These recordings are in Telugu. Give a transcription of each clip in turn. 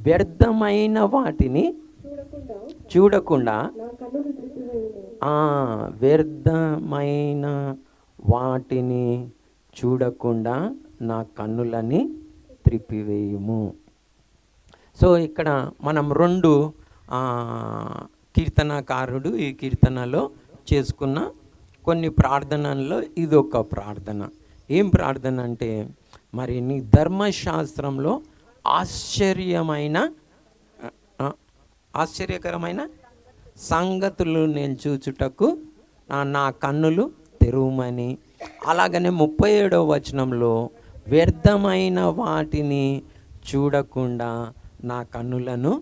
వ్యర్థమైన వాటిని చూడకుండా వ్యర్థమైన వాటిని చూడకుండా నా కన్నులని త్రిప్పివేయుము. సో ఇక్కడ మనం రెండు కీర్తనకారుడు ఈ కీర్తనలో చేసుకున్న కొన్ని ప్రార్థనల్లో ఇది ఒక ప్రార్థన. ఏం ప్రార్థన అంటే, మరి నీ ధర్మశాస్త్రంలో ఆశ్చర్యకరమైన సంగతులు నేను చూచుటకు నా కన్నులు తెరువమని. అలాగనే 37వ వచనంలో వ్యర్థమైన వాటిని చూడకుండా నా కన్నులను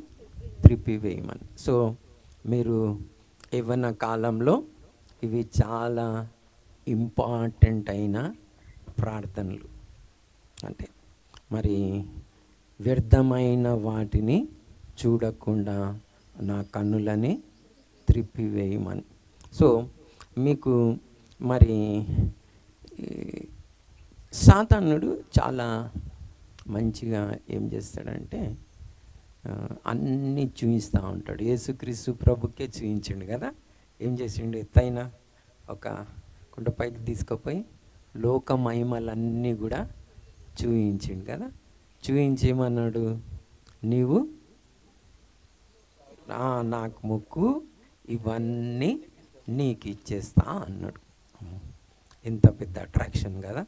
త్రిప్పివేయమని. సో మీరు యవ్వన కాలంలో ఇవి చాలా ఇంపార్టెంట్ అయిన ప్రార్థనలు. అంటే మరి వ్యర్థమైన వాటిని చూడకుండా నా కన్నులని త్రిప్పివేయమని. సో మీకు మరి సాతానుడు చాలా మంచిగా ఏం చేస్తాడంటే అన్నీ చూపిస్తూ ఉంటాడు. యేసుక్రీస్తు ప్రభుకే చూపించండు కదా. ఏం చేసిండు, ఎత్తైన ఒక కొండపైకి తీసుకుపోయి లోక మహిమలన్నీ కూడా చూపించిండు కదా. చూపించేమన్నాడు, నీవు నాకు మొక్కు, ఇవన్నీ నీకు ఇచ్చేస్తా అన్నాడు. ఎంత పెద్ద అట్రాక్షన్ కదా.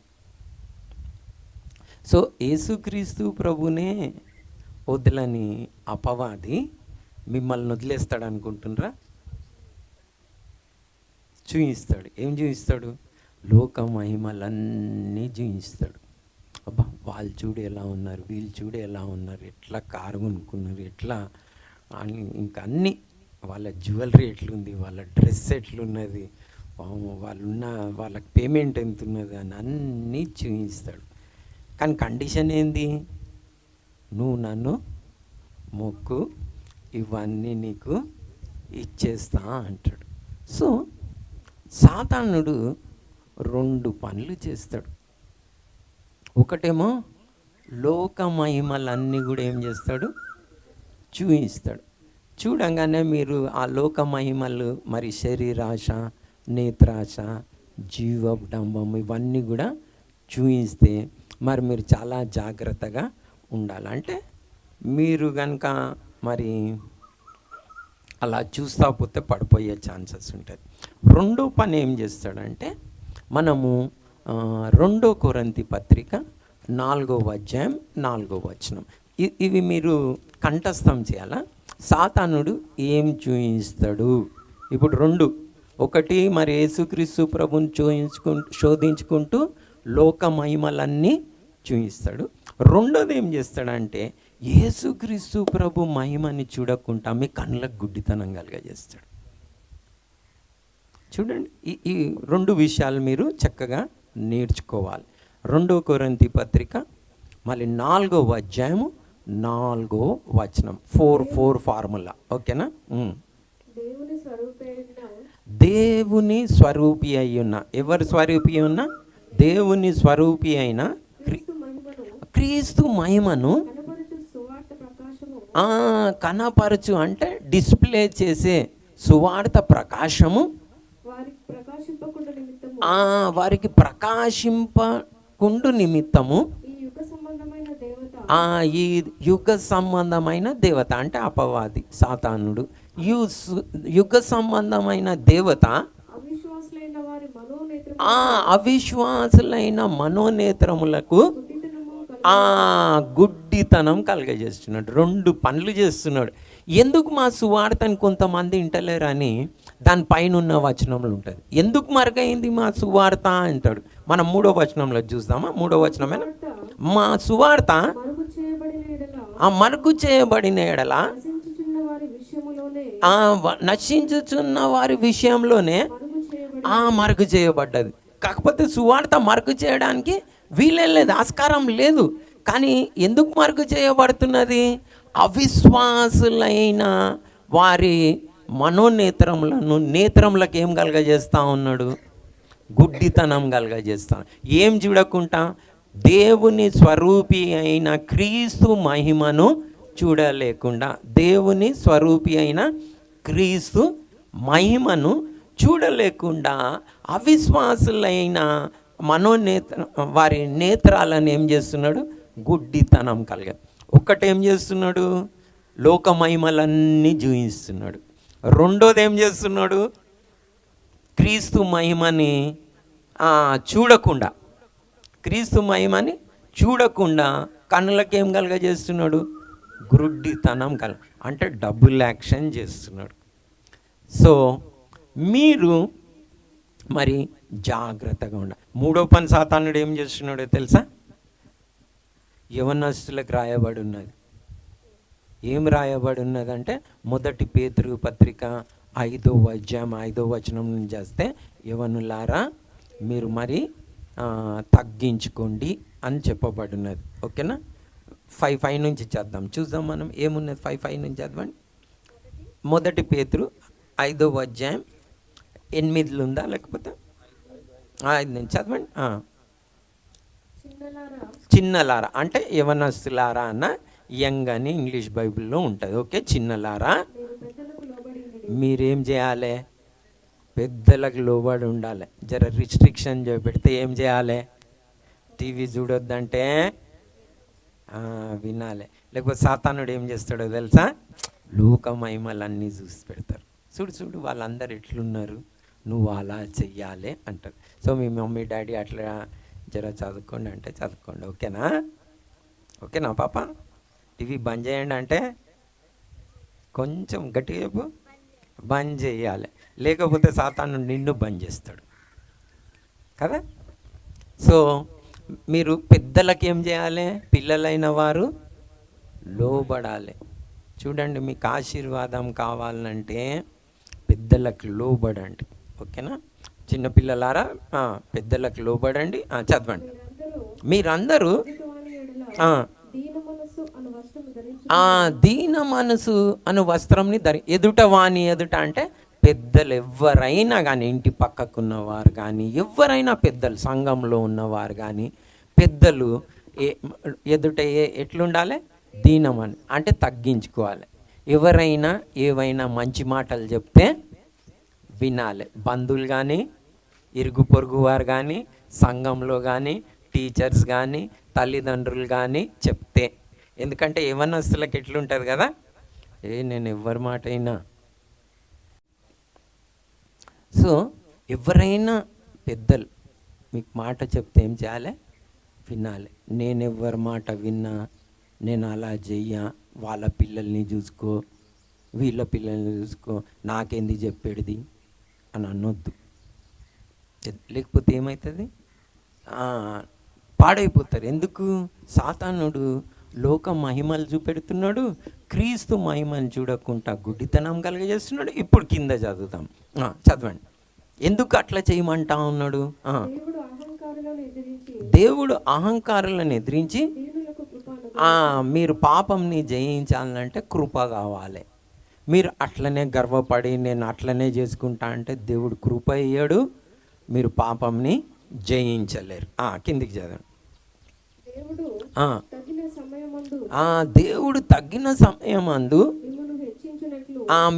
సో యేసుక్రీస్తు ప్రభునే వదలని అపవాది మిమ్మల్ని వదిలేస్తాడు అనుకుంటున్నారా? చూపిస్తాడు. ఏం చూపిస్తాడు? లోక మహిమలన్నీ చూపిస్తాడు. అబ్బా, వాళ్ళు చూడు ఎలా ఉన్నారు, వీళ్ళు చూడు ఎలా ఉన్నారు, ఎట్లా కారు కొనుక్కున్నారు, ఎట్లా ఇంకా అన్నీ, వాళ్ళ జ్యువెలరీ ఎట్లుంది, వాళ్ళ డ్రెస్ ఎట్లున్నది, వాళ్ళకి పేమెంట్ ఎంత ఉన్నది అని అన్నీ చూపిస్తాడు. కానీ కండిషన్ ఏంది? నువ్వు నన్ను మొక్కు, ఇవన్నీ నీకు ఇచ్చేస్తా అంటాడు. సో సాతానుడు రెండు పనులు చేస్తాడు. ఒకటేమో లోక మహిమలన్నీ కూడా ఏం చేస్తాడు, చూపిస్తాడు. చూడంగానే మీరు ఆ లోక మహిమలు, మరి శరీరాశ, నేత్రాశ, జీవడంబం ఇవన్నీ కూడా చూపిస్తే మరి మీరు చాలా జాగ్రత్తగా ఉండాలి. అంటే మీరు కనుక మరి అలా చూస్తా పోతే పడిపోయే ఛాన్సెస్ ఉంటుంది. రెండో పని ఏం చేస్తాడంటే, మనము 2 కొరింథీ పత్రిక 4వ అధ్యాయం 4వ వచనం, ఇవి మీరు కంఠస్థం చేయాలా. సాతానుడు ఏం చూపిస్తాడు? ఇప్పుడు రెండు, ఒకటి మరి యేసుక్రీస్తు ప్రభుని శోధించుకుంటూ లోక మహిమలన్నీ చూపిస్తాడు. రెండోది ఏం చేస్తాడంటే, యేసుక్రీస్తు ప్రభు మహిమని చూడకుండా మీ కళ్ళకు గుడ్డితనం కలిగజేస్తాడు. చూడండి, ఈ రెండు విషయాలు మీరు చక్కగా నేర్చుకోవాలి. 2 కొరింథీ పత్రిక మళ్ళీ 4వ అధ్యాయము 4వ వచనం, 4 ఫార్ములా. ఓకేనా? దేవుని స్వరూపి అయ్యున్న, ఎవరి స్వరూపి ఉన్న? దేవుని స్వరూపి అయిన క్రీస్తు మహిమను కనపరచు, అంటే డిస్ప్లే చేసే సువార్త ప్రకాశము వారికి ప్రకాశింపకుండు నిమిత్తము ఈ యుగ సంబంధమైన దేవత, అంటే అపవాది సాతానుడు, యుగ సంబంధమైన దేవత అవిశ్వాసులైన మనోనేత్రములకు గుడ్డితనం కలగజేస్తున్నాడు. రెండు పనులు చేస్తున్నాడు. ఎందుకు మా సువార్తని కొంతమంది వింటలేరని దానిపైన ఉన్న వచనంలో ఉంటుంది. ఎందుకు మరుగైంది మా సువార్త అంటాడు. మనం 3వ వచనంలో చూద్దామా? 3వ వచనమేనా? మా సువార్త మరుగు చేయబడిన ఎడల, నశించుచున్న వారి విషయంలోనే మరుగు చేయబడ్డది. కాకపోతే సువార్త మరుగు చేయడానికి వీలే లేదు, ఆస్కారం లేదు. కానీ ఎందుకు మరుగు చేయబడుతున్నది? అవిశ్వాసులైన వారి మనోనేత్రములను, నేత్రములకు ఏం కలగజేస్తూ ఉన్నాడు? గుడ్డితనం కలగజేస్తాను. ఏం చూడకుండా దేవుని స్వరూపి అయిన క్రీస్తు మహిమను చూడలేకుండా, దేవుని స్వరూపి అయిన క్రీస్తు మహిమను చూడలేకుండా అవిశ్వాసులైన వారి నేత్రాలను ఏం చేస్తున్నాడు? గుడ్డితనం కలిగ. ఒక్కటేం చేస్తున్నాడు? లోక మహిమలన్నీ చూపిస్తున్నాడు. రెండోది ఏం చేస్తున్నాడు? క్రీస్తు మహిమని చూడకుండా కన్నులకేం కలగజేస్తున్నాడు? గుడ్డితనం అంటే డబుల్ యాక్షన్ చేస్తున్నాడు. సో మీరు మరి జాగ్రత్తగా ఉండాలి. మూడో పని సాతానుడు ఏం చేస్తున్నాడో తెలుసా? యవనస్తులకు రాయబడి ఉన్నది. ఏం రాయబడి ఉన్నదంటే, మొదటి పేతురు పత్రిక 5వ అధ్యాయం 5వ వచనం నుంచి చేస్తే, యవనులారా మీరు మరి తగ్గించుకోండి అని చెప్పబడి ఉన్నది. ఓకేనా? 5 నుంచి చూద్దాం మనం ఏమున్నది. 5 నుంచి చదవండి. మొదటి పేతురు 5వ అధ్యాయం 8 ఉందా, లేకపోతే 5 నుంచి చదవండి. చిన్నలారా అంటే యవనస్తులారా అన్న యంగ్ అని ఇంగ్లీష్ బైబిల్లో ఉంటుంది. ఓకే, చిన్నలారా మీరేం చేయాలి? పెద్దలకు లోబడి ఉండాలి. జర రిస్ట్రిక్షన్ పెడితే ఏం చేయాలి? టీవీ చూడొద్దంటే వినాలి. లేకపోతే సాతానుడు ఏం చేస్తాడో తెలుసా? లోక మహిమలన్నీ చూసి పెడతారు. చూడు వాళ్ళందరూ ఎట్లున్నారు, నువ్వు అలా చెయ్యాలి అంటారు. సో మీ మమ్మీ డాడీ అట్లా జర చదువుకోండి అంటే చదువుకోండి. ఓకేనా పాప? టీవీ బంద్ చేయండి అంటే కొంచెం గట్టిగా చెప్పు, బంద్ చేయాలి. లేకపోతే సాతాను నిన్ను బంద్ చేస్తాడు కదా. సో మీరు పెద్దలకు ఏం చేయాలి? పిల్లలైన వారు లోబడాలి. చూడండి, మీకు ఆశీర్వాదం కావాలంటే పెద్దలకు లోబడండి. ఓకేనా? చిన్నపిల్లలారా పెద్దలకు లోబడండి. చదవండి. మీరందరూ దీన మనసు అను వస్త్రంని ఎదుట అంటే పెద్దలు ఎవరైనా కానీ, ఇంటి పక్కకున్నవారు కానీ, ఎవరైనా పెద్దలు, సంఘంలో ఉన్నవారు కానీ, పెద్దలు ఎదుట ఎట్లుండాలి? దీనమని అంటే తగ్గించుకోవాలి. ఎవరైనా ఏవైనా మంచి మాటలు చెప్తే వినాలి. బంధువులు కానీ, ఇరుగు పొరుగు వారు కానీ, సంఘంలో కానీ, టీచర్స్ కానీ, తల్లిదండ్రులు కానీ చెప్తే. ఎందుకంటే యవనస్తులకు ఎట్లుంటుంది కదా, నేను ఎవరి మాట అయినా. సో ఎవరైనా పెద్దలు మీకు మాట చెప్తే ఏం చేయాలి? వినాలి. నేను ఎవరి మాట విన్నా, నేను అలా చెయ్యా, వాళ్ళ పిల్లల్ని చూసుకో, వీళ్ళ పిల్లల్ని చూసుకో, నాకేంది చెప్పేది అని అనొద్దు. లేకపోతే ఏమవుతుంది? పాడైపోతారు. ఎందుకు? సాతానుడు లోక మహిమలు చూపెడుతున్నాడు, క్రీస్తు మహిమను చూడకుండా గుడ్డితనం కలిగజేస్తున్నాడు. ఇప్పుడు కింద చదువుతాం, చదవండి. ఎందుకు అట్లా చేయమంటా ఉన్నాడు? దేవుడు అహంకారులను ఎదిరించి మీరు పాపంని జయించాలంటే కృప కావాలి. మీరు అట్లనే గర్వపడి నేను అట్లనే చేసుకుంటా అంటే దేవుడు కృప ఇయ్యడు, మీరు పాపంని జయించలేరు. కిందికి చదవండి. దేవుడు తగిన సమయమందు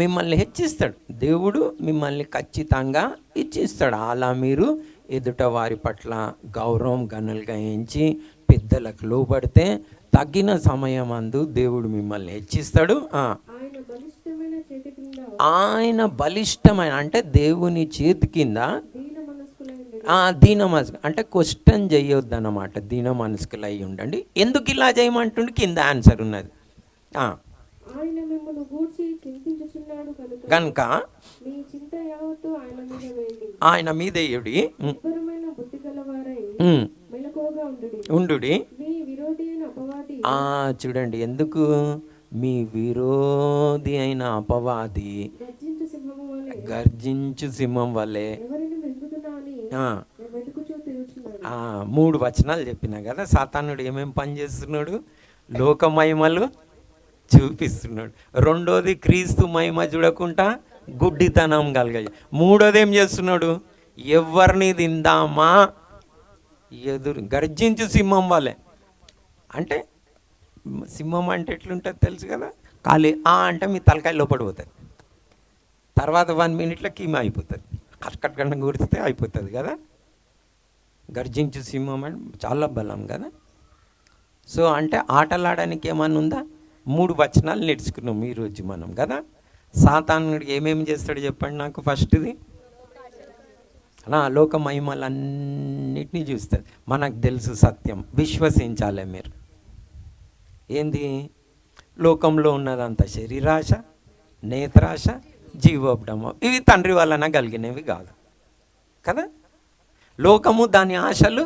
మిమ్మల్ని హెచ్చిస్తాడు. దేవుడు మిమ్మల్ని ఖచ్చితంగా ఇచ్చిస్తాడు. అలా మీరు ఎదుట వారి పట్ల గౌరవం గనులుగా ఎంచి పెద్దలకు లోబడితే తగిన సమయమందు దేవుడు మిమ్మల్ని హెచ్చిస్తాడు. ఆయన బలిష్టమైన అంటే దేవుని చేతి కింద దీన మనసు అంటే క్వశ్చన్ చేయొద్దు అన్నమాట. దీన మనసుకులు అయి ఉండండి. ఎందుకు ఇలా చేయమంటుండే కింద ఆన్సర్ ఉన్నది. కనుక ఆయన మీద ఉండు. చూడండి, ఎందుకు? మీ విరోధి అయిన అపవాది గర్జించు సింహం వల్లే 3 వచనాలు చెప్పినా కదా. సాతానుడు ఏమేం పని చేస్తున్నాడు? లోక మహిమలు చూపిస్తున్నాడు. రెండోది క్రీస్తు మహిమ చూడకుండా గుడ్డితనం కలిగాయి. మూడోది ఏం చేస్తున్నాడు? ఎవరిని తిందామా గర్జించు సింహం వల్లే అంటే సింహం అంటే ఎట్లుంటుంది తెలుసు కదా, ఖాళీ అంటే మీ తలకాయ లోపడి పోతుంది, తర్వాత 1 minute కీమ అయిపోతుంది, కట్కట్కన్న గురిస్తే అయిపోతుంది కదా. గర్జించు సింహం అంటే చాలా బలం కదా. సో అంటే ఆటలాడడానికి ఏమన్నా ఉందా? 3 వచనాలు నేర్చుకున్నాం ఈరోజు మనం కదా. సాతానుడికి ఏమేమి చేస్తాడు చెప్పండి నాకు. ఫస్ట్ది లోక మహిమలన్నిటినీ చూస్తుంది. మనకు తెలుసు సత్యం, విశ్వసించాలి మీరు. ఏంది? లోకంలో ఉన్నదంతా శరీరాశ, నేత్రాశ, జీవోపడము, ఇవి తండ్రి వలన కలిగినవి కాదు కదా. లోకము దాని ఆశలు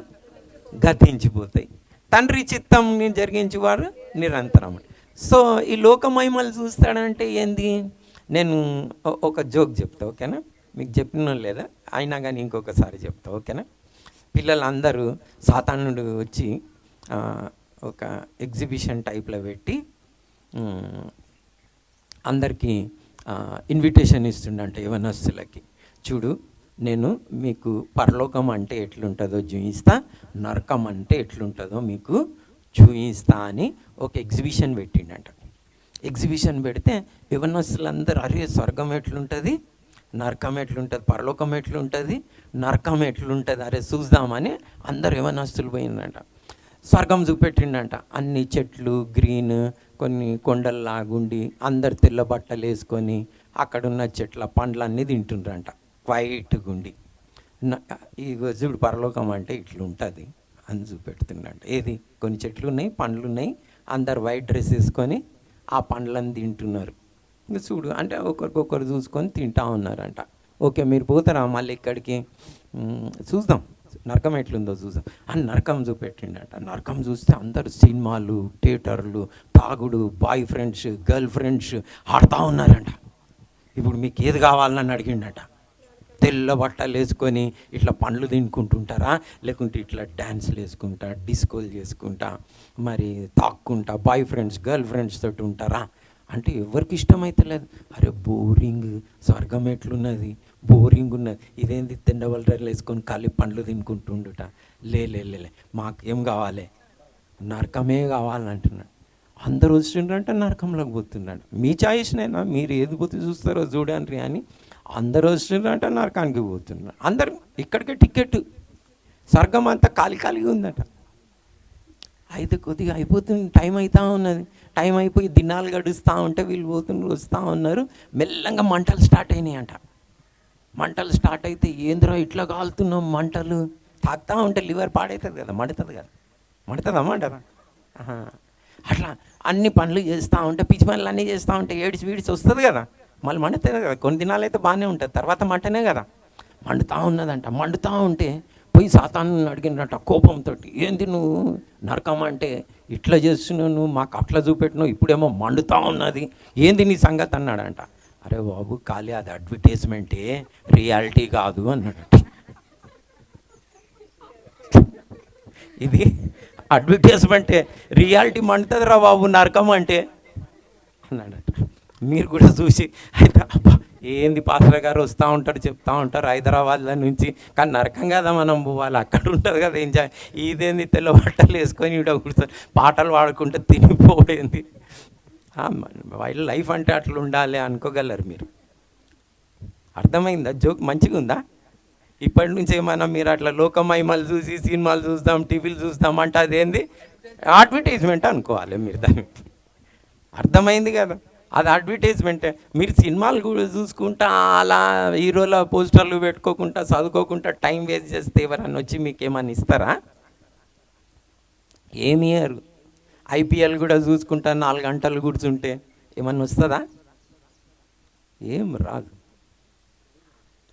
గతించిపోతాయి, తండ్రి చిత్తం జరిగించేవారు నిరంతరం. సో ఈ లోక మహిమలు చూస్తాడంటే ఏంది? నేను ఒక జోక్ చెప్తా, ఓకేనా? మీకు చెప్పిన లేదా అయినా కానీ ఇంకొకసారి చెప్తా, ఓకేనా? పిల్లలందరూ సాతానుడు వచ్చి ఒక ఎగ్జిబిషన్ టైప్లో పెట్టి అందరికీ ఇన్విటేషన్ ఇస్తుండంట యవనస్తులకి. చూడు, నేను మీకు పరలోకం అంటే ఎట్లుంటుందో చూపిస్తా, నరకం అంటే ఎట్లుంటుందో మీకు చూపిస్తా అని ఒక ఎగ్జిబిషన్ పెట్టిండంట. ఎగ్జిబిషన్ పెడితే యవనస్తులందరూ అరే స్వర్గం ఎట్లుంటుంది, నరకం ఎట్లుంటుంది, పరలోకం ఎట్లుంటుంది, నరకం ఎట్లుంటుంది, అరే చూద్దామని అందరు యవనస్తులు పోయిందంట. స్వర్గం చూపెట్టిండంట. అన్ని చెట్లు గ్రీన్, కొన్ని కొండల్లాగుండి అందరు తెల్ల బట్టలు వేసుకొని అక్కడున్న చెట్ల పండ్లన్నీ తింటుండ్రంట వైట్ గుండి. ఈ చూడు పరలోకం అంటే ఇట్లుంటుంది అని చూపెడుతుండంట. ఏది? కొన్ని చెట్లు ఉన్నాయి, పండ్లు ఉన్నాయి, అందరు వైట్ డ్రెస్ వేసుకొని ఆ పండ్లను తింటున్నారు. ఇంకా చూడు అంటే ఒకరికొకరు చూసుకొని తింటా ఉన్నారంట. ఓకే, మీరు పోతారా మళ్ళీ ఇక్కడికి? చూద్దాం నరకం ఎట్లుందో చూద్దాం అని నరకం చూపెట్టిండట. నరకం చూస్తే అందరు సినిమాలు, థియేటర్లు, తాగుడు, బాయ్ ఫ్రెండ్స్, గర్ల్ ఫ్రెండ్స్ ఆడుతూ ఉన్నారంట. ఇప్పుడు మీకు ఏది కావాలని అడిగిండట. తెల్ల బట్టలు వేసుకొని ఇట్లా పండ్లు తినుకుంటుంటారా, లేకుంటే ఇట్లా డ్యాన్స్లు వేసుకుంటా, డిస్కోలు చేసుకుంటా, మరి తాక్కుంటా, బాయ్ ఫ్రెండ్స్, గర్ల్ ఫ్రెండ్స్ తోటి ఉంటారా అంటే ఎవరికి ఇష్టమైతలేదు. అరే బోరింగ్, స్వర్గం ఎట్లున్నది, బోరింగ్ ఉన్నది, ఇదేంది తెండవలరలు వేసుకొని ఖాళీ పండ్లు తినుకుంటుండుట. లే మాకేం కావాలి, నరకమే కావాలంటున్నాడు. అందరూ వస్తుండ్రంటే నరకంలోకి పోతున్నాడు. మీ చాయిస్నైనా, మీరు ఏది పోతే చూస్తారో చూడండి అని అందరూ వస్తుండ్రంటే నరకానికి పోతున్నాడు. అందరు ఇక్కడికే టికెట్, స్వర్గం అంతా ఖాళీగా ఉందట. అయితే కొద్దిగా అయిపోతుంది, టైం అవుతూ ఉన్నది. టైం అయిపోయి దినాలు గడుస్తూ ఉంటే వీళ్ళు పోతున్నారు, వస్తూ ఉన్నారు. మెల్లంగా మంటలు స్టార్ట్ అయినాయి అంట. మంటలు స్టార్ట్ అయితే ఏంద్రా ఇట్లా కాలుతున్నాం, మంటలు తాగుతూ ఉంటే లివర్ పాడవుతుంది కదా, మండుతుంది కదా, మండుతుందా మంటరా? అట్లా అన్ని పనులు చేస్తూ ఉంటే, పిచ్చి పనులు అన్నీ చేస్తూ ఉంటే ఏడిచి వస్తుంది కదా, మళ్ళీ మండుతుంది కదా. కొన్ని దినాలు అయితే బాగానే ఉంటుంది, తర్వాత మంటనే కదా. మండుతూ ఉన్నదంట. మండుతూ ఉంటే పోయి సాతాను అడిగినట కోపంతో, ఏంది నువ్వు నరకం అంటే ఇట్లా చేస్తున్నావు, నువ్వు మాకు అట్లా చూపెట్టినావు, ఇప్పుడేమో మండుతూ ఉన్నది, ఏంది నీ సంగతి అన్నాడంట. అరే బాబు ఖాళీ అది అడ్వర్టైజ్మెంటే, రియాలిటీ కాదు అన్నాడట. ఇది అడ్వర్టైజ్మెంటే, రియాలిటీ మండుతుంది రా బాబు నరకం అంటే అన్నాడట. మీరు కూడా చూసి అయితే అబ్బా ఏంది పాస్టర్ గారు వస్తూ ఉంటాడు, చెప్తూ ఉంటారు హైదరాబాద్లో నుంచి, కానీ నరకం కదా మనం పోవాలి, అక్కడ ఉంటుంది కదా ఎంజాయ్. ఇదేంది తెల్ల బట్టలు వేసుకొని ఇక్కడ కూర్చొని పాటలు పాడుకుంటే తినిపోయింది. వైల్డ్ లైఫ్ అంటే అట్లా ఉండాలి అనుకోగలరు మీరు. అర్థమైందా? జోక్ మంచిగా ఉందా? ఇప్పటి నుంచి ఏమన్నా మీరు అట్లా లోకమహిమలు చూసి సినిమాలు చూస్తాం, టీవీలు చూస్తాం అంటే అదేంది అడ్వర్టైజ్మెంట్ అనుకోవాలి మీరు దాన్ని. అర్థమైంది కదా? అది అడ్వర్టైజ్మెంటే. మీరు సినిమాలు కూడా చూసుకుంటా అలా హీరోల పోస్టర్లు పెట్టుకోకుండా చదువుకోకుండా టైం వేస్ట్ చేస్తే ఎవరన్నా వచ్చి మీకు ఏమన్నా ఇస్తారా? ఏమి ఇయ్యరు. ఐపీఎల్ కూడా చూసుకుంటా 4 గంటలు కూర్చుంటే ఏమన్నా వస్తుందా? ఏం రాదు,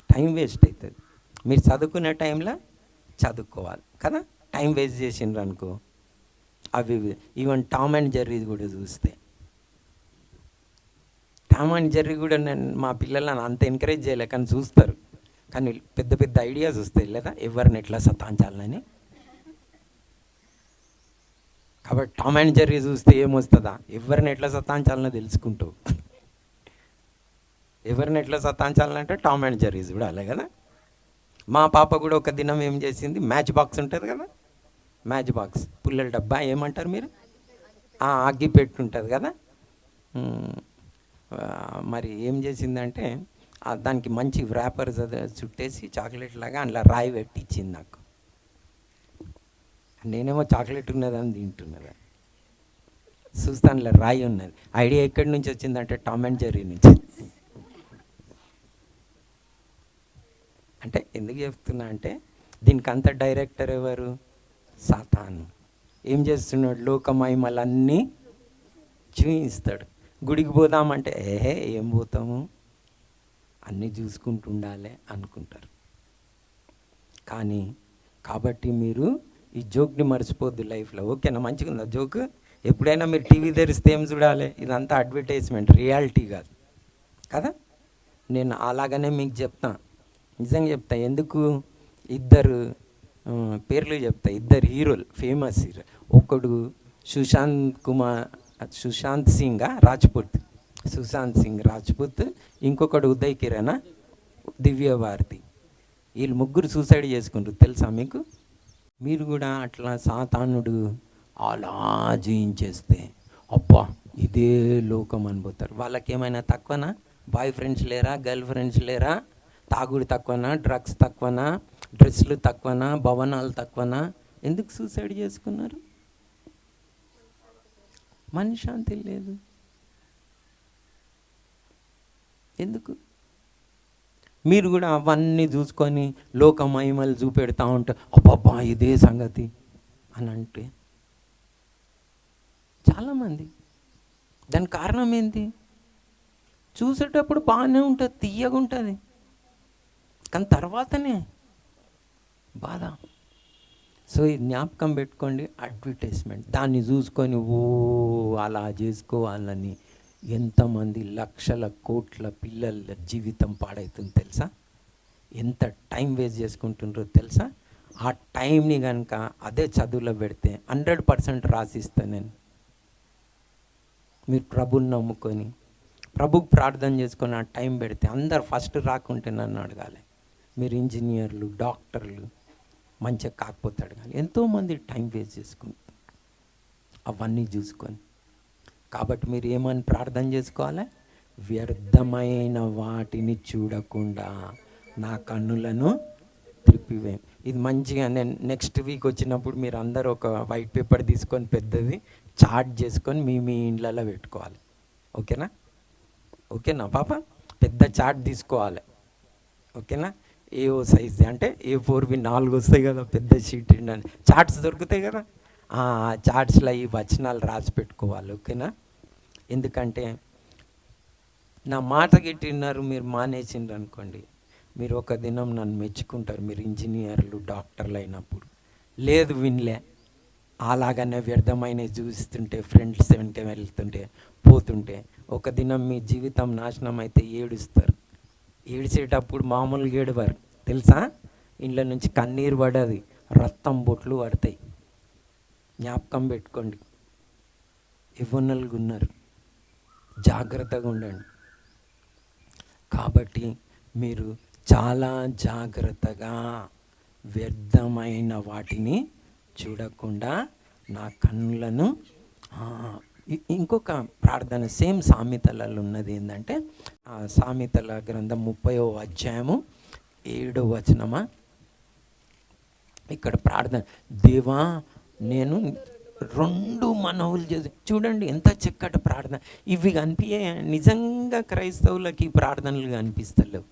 టైం వేస్ట్ అవుతుంది. మీరు చదువుకునే టైంలో చదువుకోవాలి కదా. టైం వేస్ట్ చేసిండ్రు అనుకో, అవి ఈవెన్ టామ్ అండ్ జెర్రీ కూడా చూస్తే, టామ్ అండ్ జెర్రీ కూడా నేను మా పిల్లలను అంత ఎంకరేజ్ చేయలే, కానీ చూస్తారు. కానీ పెద్ద పెద్ద ఐడియాస్ వస్తాయి లేదా ఎవరిని ఎట్లా సతాంచాలని. కాబట్టి టామ్ అండ్ జెర్రీ చూస్తే ఏమొస్తుందా, ఎవరిని ఎట్లా సతాంచాలనో తెలుసుకుంటావు. ఎవరిని ఎట్లా సతాంచాలంటే టామ్ అండ్ జెర్రీ చూడాలి కదా. మా పాప కూడా ఒక దినం ఏం చేసింది, మ్యాచ్ బాక్స్ ఉంటుంది కదా, మ్యాచ్ బాక్స్ పుల్లల డబ్బా ఏమంటారు మీరు, అగ్గి పెట్టుంటుంది కదా. ఉమ్, మరి ఏం చేసిందంటే దానికి మంచి వ్రాపర్ చుట్టేసి చాక్లెట్ లాగా అందులో రాయి పెట్టి ఇచ్చింది నాకు. నేనేమో చాక్లెట్ ఉన్నదని తింటున్నది, చూస్తే అందులో రాయి ఉన్నది. ఐడియా ఎక్కడి నుంచి వచ్చిందంటే టామ్ అండ్ జెర్రీ నుంచి. అంటే ఎందుకు చెప్తున్నా అంటే దీనికి అంత డైరెక్టర్ ఎవరు? సాతాను. ఏం చేస్తున్నాడు? లోకమహిమలన్నీ చూపిస్తాడు. గుడికి పోదామంటే ఏం పోతాము, అన్నీ చూసుకుంటూ ఉండాలి అనుకుంటారు. కానీ కాబట్టి మీరు ఈ జోక్ని మర్చిపోద్దు లైఫ్లో. ఓకేనా? మంచిగా ఉందా జోక్? ఎప్పుడైనా మీరు టీవీ తెరిస్తే ఏం చూడాలి? ఇదంతా అడ్వర్టైజ్మెంట్, రియాలిటీ కాదు కదా. నేను అలాగనే మీకు చెప్తా, నిజంగా చెప్తా. ఎందుకు? ఇద్దరు పేర్లు చెప్తా, ఇద్దరు హీరోలు, ఫేమస్ హీరో. ఒకడు సుశాంత్ సింగ్ రాజ్పుత్, ఇంకొకడు ఉదయ్ కిరణ్, దివ్య భారతి. వీళ్ళు ముగ్గురు సూసైడ్ చేసుకుంటారు, తెలుసా మీకు? మీరు కూడా అట్లా సాతానుడు అలా జయించేస్తే అబ్బా ఇదే లోకం అనిపోతారు. వాళ్ళకి ఏమైనా తక్కువనా? బాయ్ ఫ్రెండ్స్ లేరా? గర్ల్ ఫ్రెండ్స్ లేరా? తాగుడు తక్కువనా? డ్రగ్స్ తక్కువనా? డ్రెస్సులు తక్కువనా? భవనాలు తక్కువనా? ఎందుకు సూసైడ్ చేసుకున్నారు? మనశ్శాంతి లేదు. ఎందుకు? మీరు కూడా అవన్నీ చూసుకొని లోక మహిమలు చూపెడతా ఉంటే అబ్బబ్బా ఇదే సంగతి అని అంటే చాలామంది. దాని కారణం ఏంటి? చూసేటప్పుడు బాగానే ఉంటుంది, తీయగా ఉంటుంది, కానీ తర్వాతనే బాధ. సో ఈ జ్ఞాపకం పెట్టుకోండి, అడ్వర్టైజ్మెంట్. దాన్ని చూసుకొని అలా చేసుకోవాలని ఎంతమంది లక్షల కోట్ల పిల్లల జీవితం పాడవుతుంది తెలుసా? ఎంత టైం వేస్ట్ చేసుకుంటుండ్రో తెలుసా? ఆ టైంని కనుక అదే చదువులో పెడితే 100% రాసిస్తాను నేను. మీరు ప్రభుని నమ్ముకొని ప్రభుకు ప్రార్థన చేసుకొని ఆ టైం పెడితే అందరు ఫస్ట్ రాకుంటే నన్ను అడగాలి. మీరు ఇంజనీర్లు, డాక్టర్లు మంచిగా కాకపోతాడు, కానీ ఎంతోమంది టైం వేస్ట్ చేసుకుంటారు అవన్నీ చూసుకొని. కాబట్టి మీరు ఏమని ప్రార్థన చేసుకోవాలి? వ్యర్థమైన వాటిని చూడకుండా నా కన్నులను త్రిప్పివేయం. ఇది మంచిగా నేను నెక్స్ట్ వీక్ వచ్చినప్పుడు మీరు అందరూ ఒక వైట్ పేపర్ తీసుకొని పెద్దది చార్ట్ చేసుకొని మీ ఇండ్లలో పెట్టుకోవాలి. ఓకేనా? ఓకేనా పాప? పెద్ద చార్ట్ తీసుకోవాలి. ఓకేనా? ఏఓ సైజ్ అంటే A4 4 వస్తాయి కదా, పెద్ద షీట్ అని చార్ట్స్ దొరుకుతాయి కదా. ఆ చార్ట్స్లో ఈ వచనాలు రాసి పెట్టుకోవాలి. ఓకేనా? ఎందుకంటే నా మాట గిట్టిన్నారు, మీరు మానేసిండ్రు అనుకోండి, మీరు ఒక దినం నన్ను మెచ్చుకుంటారు. మీరు ఇంజనీర్లు, డాక్టర్లు అయినప్పుడు లేదు వినలే, అలాగనే వ్యర్థమైన చూస్తుంటే, ఫ్రెండ్స్ వెనక వెళ్తుంటే పోతుంటే ఒక దినం మీ జీవితం నాశనం అయితే ఏడుస్తారు. ఏడిచేటప్పుడు మామూలుగా ఏడవారు తెలుసా? ఇండ్ల నుంచి కన్నీరు పడది, రక్తం బొట్లు పడతాయి. జ్ఞాపకం పెట్టుకోండి. యవ్వనులుగా ఉన్నారు, జాగ్రత్తగా ఉండండి. కాబట్టి మీరు చాలా జాగ్రత్తగా వ్యర్థమైన వాటిని చూడకుండా నా కన్నులను. ఇంకొక ప్రార్థన సేమ్ సామెతలలో ఉన్నది ఏంటంటే, సామెతల గ్రంథం 30వ అధ్యాయము 7వ వచనమా, ఇక్కడ ప్రార్థన, దేవా నేను 2 మనవులు చేసి. చూడండి ఎంత చక్కటి ప్రార్థన. ఇవి కనిపించే నిజంగా క్రైస్తవులకి ప్రార్థనలు కనిపిస్తలేవు.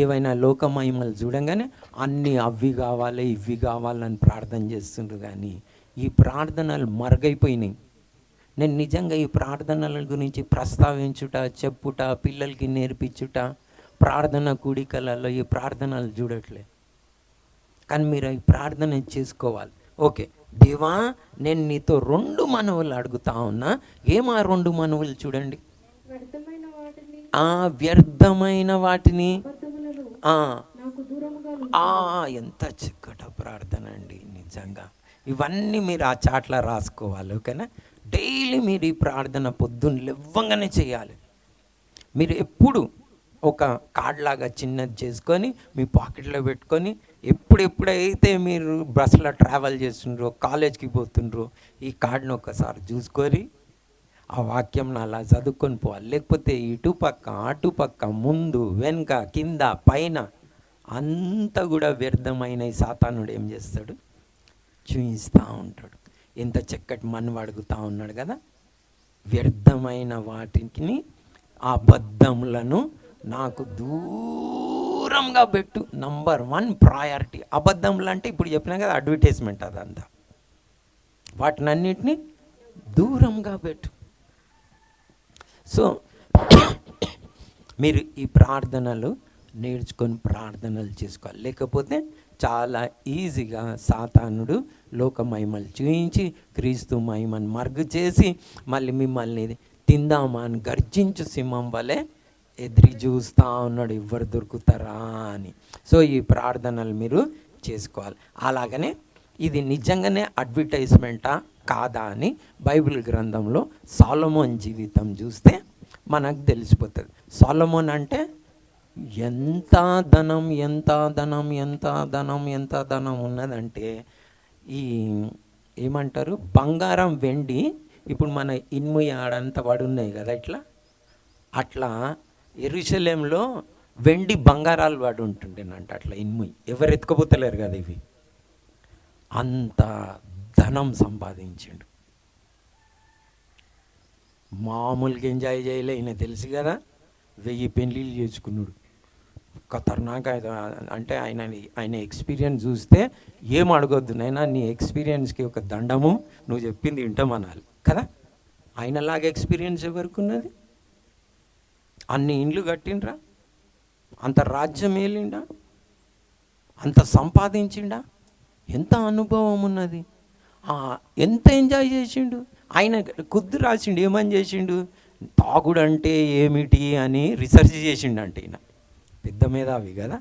ఏవైనా లోకమహిమలు చూడంగానే అన్నీ అవి కావాలి ఇవి కావాలని ప్రార్థన చేస్తుండ్రు, కానీ ఈ ప్రార్థనలు మరుగైపోయినాయి. నేను నిజంగా ఈ ప్రార్థనల గురించి ప్రస్తావించుట, చెప్పుట, పిల్లలకి నేర్పించుట, ప్రార్థన కూడికలలో ఈ ప్రార్థనలు చూడట్లే. కానీ మీరు ఈ ప్రార్థన చేసుకోవాలి. ఓకే దేవా నేను నీతో 2 మనవులు అడుగుతా ఉన్నా. ఏమా 2 మనవులు? చూడండి, వ్యర్థమైన వాటిని. ఎంత చక్కటి ప్రార్థన అండి నిజంగా. ఇవన్నీ మీరు ఆ చాట్లో రాసుకోవాలి. ఓకేనా? డైలీ మీరు ఈ ప్రార్థన పొద్దున్న లేవగానే చేయాలి. మీరు ఎప్పుడు ఒక కార్డ్ లాగా చిన్నది చేసుకొని మీ పాకెట్లో పెట్టుకొని ఎప్పుడైతే మీరు బస్సులో ట్రావెల్ చేస్తుండ్రో, కాలేజ్కి పోతుండ్రో, ఈ కార్డును ఒకసారి చూసుకొని ఆ వాక్యం అలా చదువుకొని పోవాలి. లేకపోతే ఇటుపక్క అటుపక్క ముందు వెనుక కింద పైన అంతా కూడా వ్యర్థమైన ఈ సాతానుడు ఏం చేస్తాడు, చూయిస్తూ ఉంటాడు. ఎంత చక్కటి మన్ను అడుగుతూ ఉన్నాడు కదా. వ్యర్థమైన వాటిని, ఆ అబద్ధములను నాకు దూరంగా పెట్టు. Number 1 priority. అబద్ధములు అంటే ఇప్పుడు చెప్పినా కదా, అడ్వర్టైజ్మెంట్ అదంతా. వాటినన్నిటినీ దూరంగా పెట్టు. సో మీరు ఈ ప్రార్థనలు నేర్చుకొని ప్రార్థనలు చేసుకోవాలి. లేకపోతే చాలా ఈజీగా సాతానుడు లోక మహిమలు చూయించి క్రీస్తు మహిమను మరుగు చేసి మళ్ళీ మిమ్మల్ని తిందామా అని గర్జించు సింహం వలె ఎదిరి చూస్తూ ఉన్నాడు, ఎవరు దొరుకుతారా అని. సో ఈ ప్రార్థనలు మీరు చేసుకోవాలి. అలాగనే ఇది నిజంగానే అడ్వర్టైజ్మెంటా కాదా అని బైబిల్ గ్రంథంలో సొలొమోన్ జీవితం చూస్తే మనకు తెలిసిపోతుంది. సొలొమోన్ అంటే ఎంత ధనం ఉన్నదంటే, ఈ ఏమంటారు, బంగారం వెండి ఇప్పుడు మన ఇనుము ఆడంతా వాడు ఉన్నాయి కదా, అట్లా యెరూషలేంలో వెండి బంగారాలు వాడు ఉంటుండేనంట. అట్లా ఇనుము ఎవరు ఎత్తుకపోతలేరు కదా ఇవి. అంత ధనం సంపాదించిండు. మామూలుగా ఎంజాయ్ చేయలే ఈయన, తెలుసు కదా. 1000 పెళ్ళిళ్ళు చేసుకున్నాడు. ఖతర్నాక్. అంటే ఆయన ఎక్స్పీరియన్స్ చూస్తే ఏం అడగొద్దు నైనా, నీ ఎక్స్పీరియన్స్కి ఒక దండము, నువ్వు చెప్పింది వింటామనాలి కదా. ఆయనలాగా ఎక్స్పీరియన్స్ ఎవరికి ఉన్నది? అన్ని ఇండ్లు కట్టిండ్రా, అంత రాజ్యం ఏలిండా, అంత సంపాదించిండా, ఎంత అనుభవం ఉన్నది, ఎంత ఎంజాయ్ చేసిండు. ఆయన కుద్దు రాసిండు, ఏమని చేసిండు, తాగుడు అంటే ఏమిటి అని రీసెర్చ్ చేసిండంట. ఈయన పెద్ద మేధావి కదా,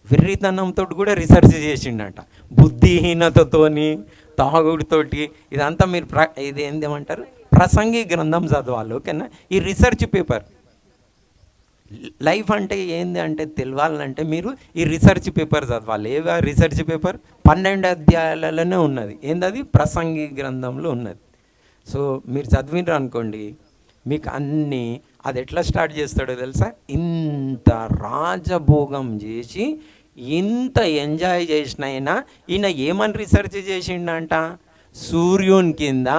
వెర్రితనంతో కూడా రీసెర్చ్ చేసిండంట. బుద్ధిహీనతతోని, తాగుడితోటి, ఇదంతా మీరు ఇది ఏందేమంటారు, ప్రసంగి గ్రంథం చదవాలి. ఓకేనా. ఈ రీసెర్చ్ పేపర్ లైఫ్ అంటే ఏంది అంటే తెలవాలంటే మీరు ఈ రీసెర్చ్ పేపర్ చదవాలి. ఏవా రీసెర్చ్ పేపర్? 12 అధ్యాయాలలోనే ఉన్నది. ఏందది? ప్రసంగి గ్రంథంలో ఉన్నది. సో మీరు చదివినారు అనుకోండి, మీకు అన్నీ, అది ఎట్లా స్టార్ట్ చేస్తాడో తెలుసా, ఇంత రాజభోగం చేసి ఇంత ఎంజాయ్ చేసినైనా ఈయన ఏమని రీసెర్చ్ చేసిండంట, సూర్యుని కింద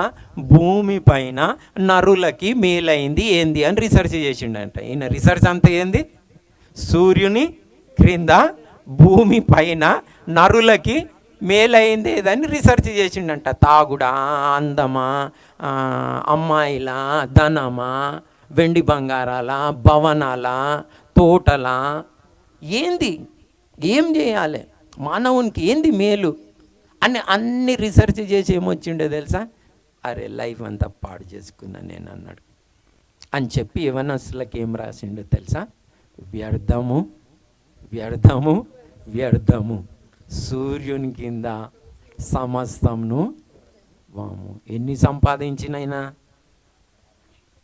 భూమి పైన నరులకి మేలైంది ఏంది అని రీసెర్చ్ చేసిండంట. ఈయన రీసెర్చ్ అంతా ఏంది, సూర్యుని క్రింద భూమి పైన నరులకి మేలైంది ఏదని రీసెర్చ్ చేసిండంట. తాగుడా, అందమా, అమ్మాయిలా, ధనమా, వెండి బంగారాల, భవనాల, తోటల, ఏంది, ఏం చేయాలి, మానవునికి ఏంది మేలు అని అన్ని రీసెర్చ్ చేసి ఏమొచ్చిండో తెలుసా, అరే లైఫ్ అంతా పాడు చేసుకున్నా నేను అన్నాడు అని చెప్పి యవనస్తులకు ఏం రాసిండో తెలుసా, వ్యర్థము వ్యర్థము వ్యర్థము, సూర్యుని కింద సమస్తంను. వాము, ఎన్ని సంపాదించినైనా,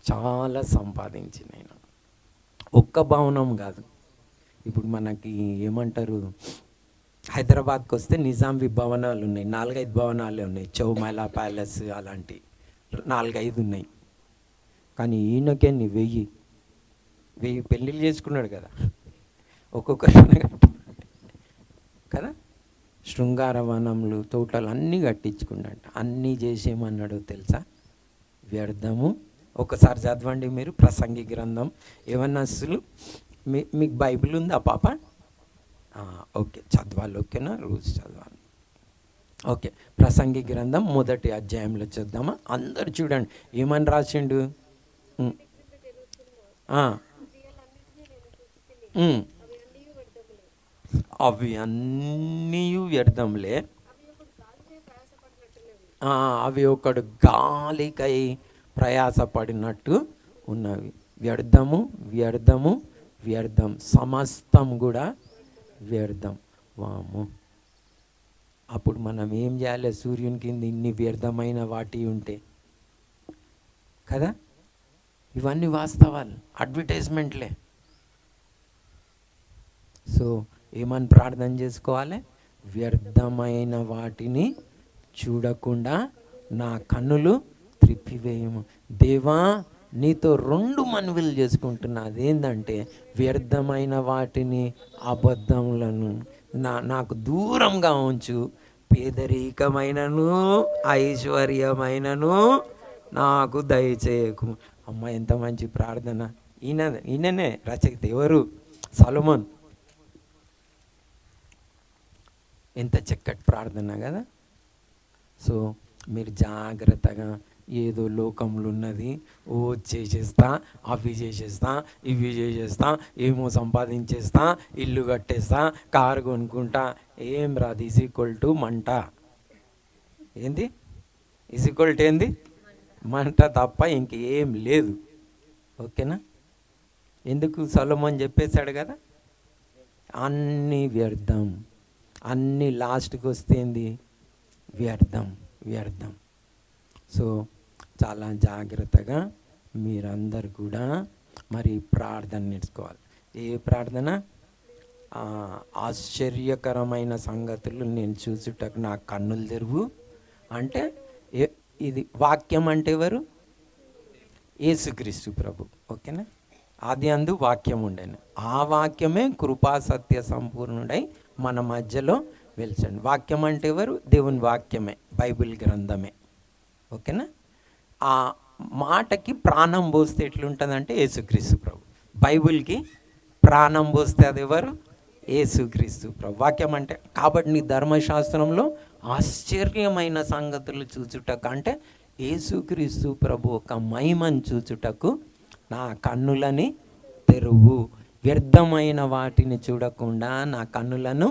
చాలా సంపాదించినైనా, ఒక్క భవనం కాదు. ఇప్పుడు మనకి ఏమంటారు, హైదరాబాద్కి వస్తే నిజాంవి భవనాలు ఉన్నాయి, 4-5 భవనాలే ఉన్నాయి. చౌమైలా ప్యాలెస్ అలాంటి 4-5 ఉన్నాయి. కానీ ఈయనకెన్ని 1000 పెళ్ళిళ్ళు చేసుకున్నాడు కదా, ఒక్కొక్కరు కదా. శృంగార వనములు, తోటలు అన్నీ కట్టించుకున్నాడు. అన్నీ చేసేమన్నాడు తెలుసా, వ్యర్థము. ఒకసారి చదవండి మీరు ప్రసంగి గ్రంథం. ఏమన్నా అసలు మీకు బైబిల్ ఉందా పాప? ఓకే, చదవాలి. ఓకేనా, రోజు చదవాలి. ఓకే, ప్రసంగి గ్రంథం 1వ అధ్యాయంలో చూద్దామా. అందరు చూడండి ఏమని రాసిండు. అవి అన్నీ వ్యర్థంలే, అవి ఒకడు గాలికై ప్రయాసపడినట్టు ఉన్నవి. వ్యర్థము వ్యర్థము వ్యర్థం, సమస్తం కూడా వ్యర్థం. వాము, అప్పుడు మనం ఏం చేయాలి? సూర్యుని కింద ఇన్ని వ్యర్థమైన వాటి ఉంటే కదా. ఇవన్నీ వాస్తవాలు, అడ్వర్టైజ్మెంట్లే. సో ఏమని ప్రార్థన చేసుకోవాలి? వ్యర్థమైన వాటిని చూడకుండా నా కన్నులు త్రిప్పివేయము. దేవా, నీతో 2 మనవిలు చేసుకుంటున్నా. అదేంటంటే వ్యర్థమైన వాటిని, అబద్ధములను నాకు దూరంగా ఉంచు. పేదరికమైనను ఐశ్వర్యమైనను నాకు దయచేయకు. అమ్మ, ఎంత మంచి ప్రార్థన! ఈయననే రచయిత. ఎవరు? సొలొమోన్. ఎంత చక్కటి ప్రార్థన కదా. సో మీరు జాగ్రత్తగా, ఏదో లోకంలో ఉన్నది, ఓ చేసేస్తా, అవి చేసేస్తా, ఇవి చేసేస్తా, ఏమో సంపాదించేస్తా, ఇల్లు కట్టేస్తా, కారు కొనుక్కుంటా, ఏం రాదు. ఈజ్ మంట. ఏంది? ఏంది? మంట తప్ప ఇంకేం లేదు. ఓకేనా? ఎందుకు? సొలొమోన్ చెప్పేశాడు కదా, అన్నీ వ్యర్థం, అన్నీ లాస్ట్కి వస్తే ఏంది? వ్యర్థం, వ్యర్థం. సో చాలా జాగ్రత్తగా మీరందరు కూడా మరి ప్రార్థన నేర్చుకోవాలి. ఏ ప్రార్థన? ఆశ్చర్యకరమైన సంగతులు నేను చూసుటకు నా కన్నులు తెరువు. అంటే ఇది వాక్యం అంటే ఎవరు? యేసుక్రీస్తు ప్రభు. ఓకేనా? ఆది అందు వాక్యం ఉండేను, ఆ వాక్యమే కృపా సత్య సంపూర్ణుడై మన మధ్యలో వెలిచండి. వాక్యం అంటే ఎవరు? దేవుని వాక్యమే, బైబిల్ గ్రంథమే. ఓకేనా? ఆ మాటకి ప్రాణం పోస్తే ఎట్లుంటుందంటే యేసుక్రీస్తు ప్రభు. బైబిల్కి ప్రాణం పోస్తే అది ఎవరు? యేసుక్రీస్తు ప్రభు. వాక్యం అంటే, కాబట్టి నీ ధర్మశాస్త్రంలో ఆశ్చర్యమైన సంగతులు చూచుటకు, అంటే యేసుక్రీస్తు ప్రభు ఒక మహిమను చూచుటకు నా కన్నులని తెరువు. వ్యర్థమైన వాటిని చూడకుండా నా కన్నులను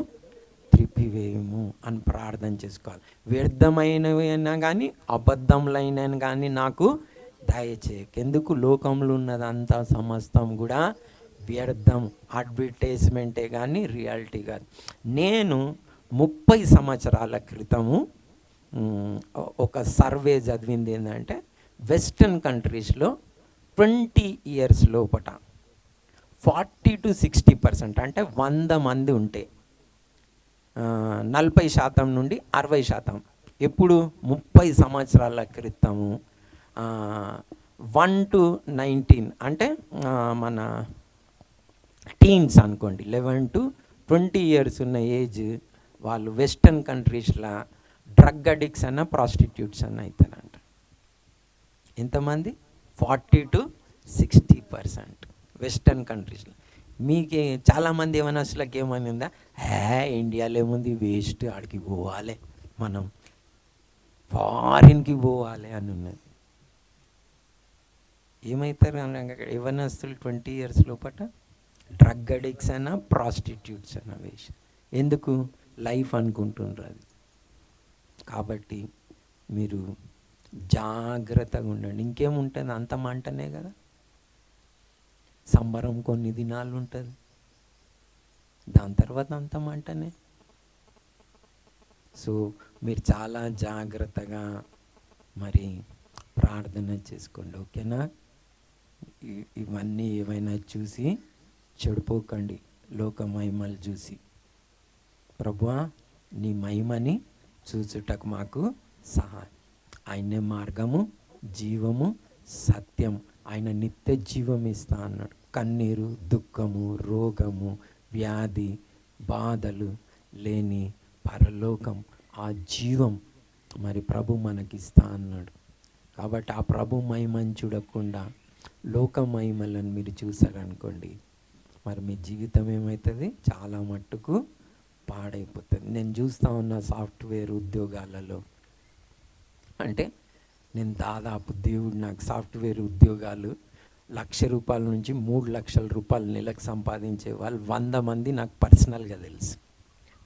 త్రిప్పివేయము అని ప్రార్థన చేసుకోవాలి. వ్యర్థమైనవి అయినా కానీ, అబద్ధములైనా కానీ నాకు దయచేయకు. ఎందుకు? లోకంలో ఉన్నదంతా సమస్తం కూడా వ్యర్థం, అడ్వర్టైజ్మెంటే కానీ రియాలిటీ కాదు. నేను 30 సంవత్సరాల క్రితము ఒక సర్వే చదివింది ఏంటంటే, వెస్టర్న్ కంట్రీస్లో 20 years లోపట 40 to 60%, అంటే 100 మంది ఉంటే 40% నుండి 60%. ఎప్పుడు? 30 సంవత్సరాల క్రితము 1 to 19, అంటే మన టీన్స్ అనుకోండి, 11 to 20 years ఉన్న ఏజ్ వాళ్ళు వెస్టర్న్ కంట్రీస్లో డ్రగ్ అడిక్ట్స్ అన్న, ప్రాస్టిట్యూట్స్ అన్న అవుతారంట. ఎంతమంది? 40 to 60% వెస్టర్న్ కంట్రీస్లో. మీకే చాలామంది ఏమైనా అసలుకి ఏమని ఉందా? ఇండియాలో ఏముంది, వేస్ట్, ఆడికి పోవాలి, మనం ఫారిన్కి పోవాలి అని ఉన్నది. ఏమవుతారు ఏమైనా అసలు 20 years లోపట డ్రగ్ అడిక్ట్స్ అయినా, ప్రాస్టిట్యూట్స్ అయినా వేస్ట్. ఎందుకు? లైఫ్ అనుకుంటుండ్రు అది. కాబట్టి మీరు జాగ్రత్తగా ఉండండి. ఇంకేముంటుంది? అంత మంటనే కదా. సంబరం కొన్ని దినాలు ఉంటుంది, దాని తర్వాత అంత మంటనే. సో మీరు చాలా జాగ్రత్తగా మరి ప్రార్థన చేసుకోండి. ఓకేనా? ఇవన్నీ ఏమైనా చూసి చెడిపోకండి, లోక మహిమలు చూసి. ప్రభువా, నీ మహిమని చూచుటకు మాకు సహాయం. ఆయనే మార్గము, జీవము, సత్యం. ఆయన నిత్య జీవం ఇస్తా అన్నాడు. కన్నీరు, దుఃఖము, రోగము, వ్యాధి, బాధలు లేని పరలోకం, ఆ జీవం మరి ప్రభు మనకిస్తా అన్నాడు. కాబట్టి ఆ ప్రభు మహిమను చూడకుండా లోక మహిమలను మీరు చూసారనుకోండి, మరి మీ జీవితం ఏమవుతుంది? చాలా మట్టుకు పాడైపోతుంది. నేను చూస్తూ ఉన్న సాఫ్ట్వేర్ ఉద్యోగాలలో, అంటే నేను దాదాపు దేవుడు నాకు సాఫ్ట్వేర్ ఉద్యోగాలు ₹1,00,000 నుంచి ₹3,00,000 నెలకు సంపాదించే వాళ్ళు 100 మంది నాకు పర్సనల్గా తెలుసు,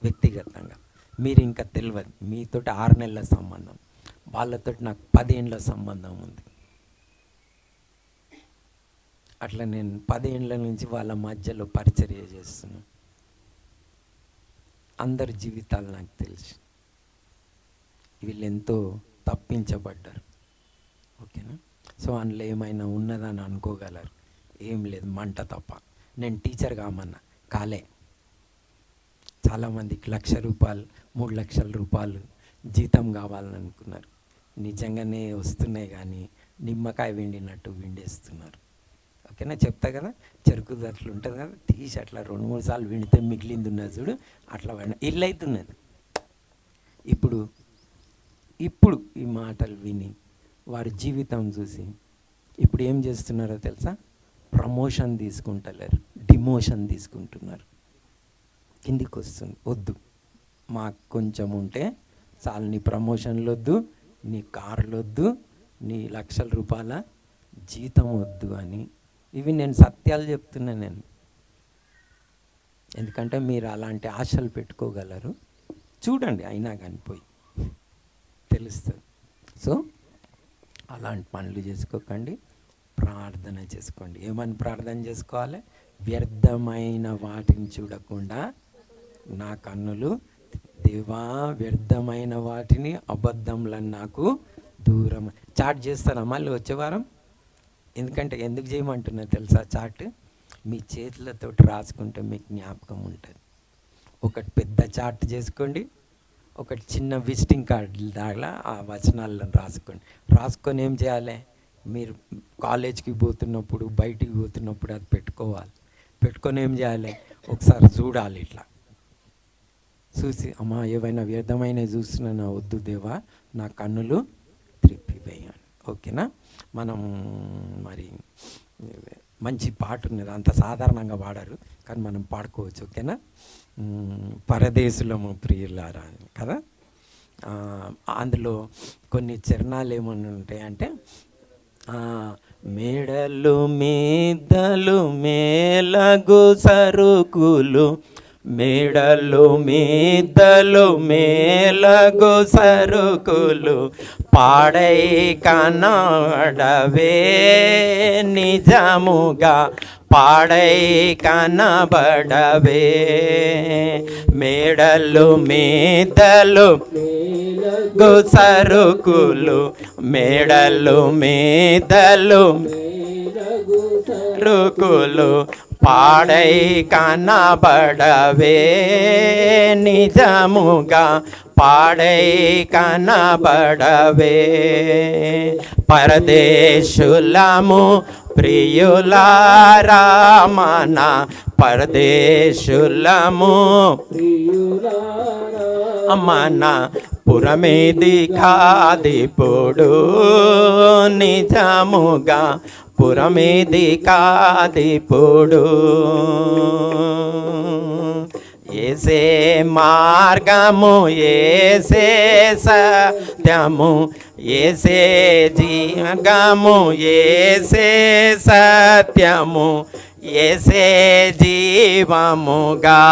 వ్యక్తిగతంగా. మీరు ఇంకా తెలియదు. మీతోటి 6 నెలల సంబంధం, వాళ్ళతో నాకు 10 ఏళ్ళ సంబంధం ఉంది. అట్లా నేను 10 ఏళ్ళ నుంచి వాళ్ళ మధ్యలో పరిచర్య చేస్తున్నాను. అందరి జీవితాలు నాకు తెలుసు. వీళ్ళు ఎంతో తప్పించబడ్డారు. ఓకేనా? సో అందులో ఏమైనా ఉన్నదని అనుకోగలరు. ఏం లేదు, మంట తప్ప. నేను టీచర్ కామన్నా, కాలే. చాలామందికి 1,00,000 రూపాయలు, 3,00,000 రూపాయలు జీతం కావాలని అనుకున్నారు. నిజంగానే వస్తున్నాయి కానీ నిమ్మకాయ విండినట్టు విండేస్తున్నారు. ఓకేనా, చెప్తా కదా, చెరుకు అట్లా ఉంటుంది కదా, తీసి అట్లా 2-3 సార్లు విండితే మిగిలింది ఉన్నది చూడు, అట్లా ఇల్లు అవుతున్నది. ఇప్పుడు ఈ మాటలు విని వారి జీవితం చూసి ఇప్పుడు ఏం చేస్తున్నారో తెలుసా? ప్రమోషన్ తీసుకుంటలేరు, డిమోషన్ తీసుకుంటున్నారు. కిందికి వస్తుంది, వద్దు మాకు కొంచెం ఉంటే చాలు, నీ ప్రమోషన్లు వద్దు, నీ కార్లు వద్దు, నీ 1,00,000 రూపాయల జీతం వద్దు అని. ఇవి నేను సత్యాలు చెప్తున్నా నేను, ఎందుకంటే మీరు అలాంటి ఆశలు పెట్టుకోగలరు. చూడండి అయినా కానీ పోయి తెలుస్తుంది. సో అలాంటి పనులు చేసుకోకండి, ప్రార్థన చేసుకోండి. ఏమని ప్రార్థన చేసుకోవాలి? వ్యర్థమైన వాటిని చూడకుండా నా కన్నులు దేవా, వ్యర్థమైన వాటిని, అబద్ధంలను నాకు దూరం. చాట్ చేస్తారా మళ్ళీ వచ్చే వారం? ఎందుకు చేయమంటున్నా తెలుసా? చాట్ మీ చేతులతో రాసుకుంటే మీకు జ్ఞాపకం ఉంటుంది. ఒకటి పెద్ద చాట్ చేసుకోండి, ఒకటి చిన్న విజిటింగ్ కార్డు దాకా ఆ వచనాలను రాసుకొని ఏం చేయాలి? మీరు కాలేజ్కి పోతున్నప్పుడు, బయటికి పోతున్నప్పుడు అది పెట్టుకొని ఏం చేయాలి? ఒకసారి చూడాలి, ఇట్లా చూసి అమ్మా ఏవైనా వ్యర్థమైన చూస్తున్నా వద్దు దేవా, నా కన్నులు త్రిప్పివేయాలి. ఓకేనా? మనం మరి మంచి పాట ఉన్నది, అంత సాధారణంగా పాడారు కానీ మనం పాడుకోవచ్చు. ఓకేనా? పరదేశులము ప్రియులారా కదా, అందులో కొన్ని చరణాలు ఏమని ఉంటాయంటే, మేడలు మీదలు మేలగు సరుకులు, మేడలు మీదలు మేలగు సరుకులు, పాడై కనబడవే నిజముగా, పాడై కనబడవే. మేడలు మీదలు మేలగు సరుకులు, మేడలు మీదలు సరుకులు, పాడై కనబడవే నిజముగా, పాడై కనబడవే. పరదేశులము ప్రియులారా మన, పరదేశులము మన పురమేది కాదిప్పుడు నిజముగా, పురమేది కాదిప్పుడు. ఏసే మార్గము, ఏసే సత్యము, ఏసే జీవము, ఏసే సత్యము, ఏసే జీవముగా,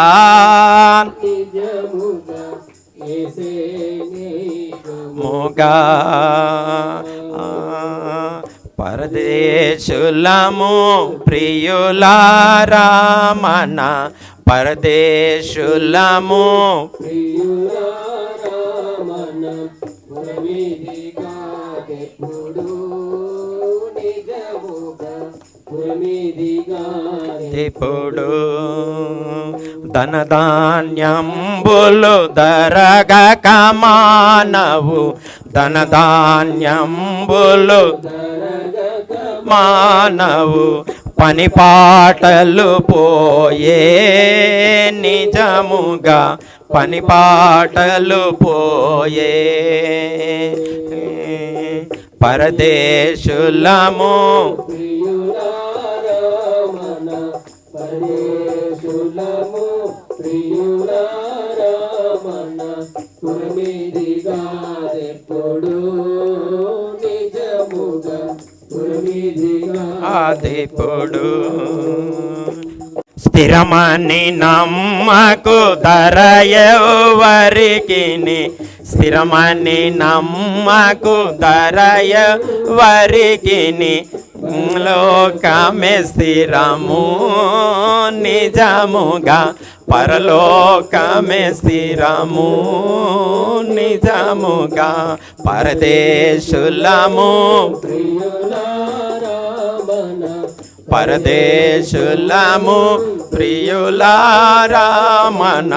ముగా. పరదేశులము ప్రియులారా మన, పరదేశులము ప్రియులారా మన, పురమేది కాదెప్పుడు నిజముగా, పురమేది కాదెప్పుడు. ధనధాన్యంబులు ధరగక మానవు, ధనధాన్యంబులు మానవు, పని పాటలు పోయే నిజముగా, పని పాటలు పోయే. పరదేశులము ప్రియులారా మన, పరదేశులము ప్రియులారా మన, పురమేది కాదెప్పుడు నిజముగా, పురమేది కాదెప్పుడు. స్థిరమని నమ్మకు ధరయెవరికిని, స్థిరమని నమ్మకు ధరయెవరికిని, లోకమే స్థిరము నిజముగా, పరలోకమే స్థిరము నిజముగా. పరదేశులము ప్రియులారా మన, పరదేశులము ప్రియులారా మన,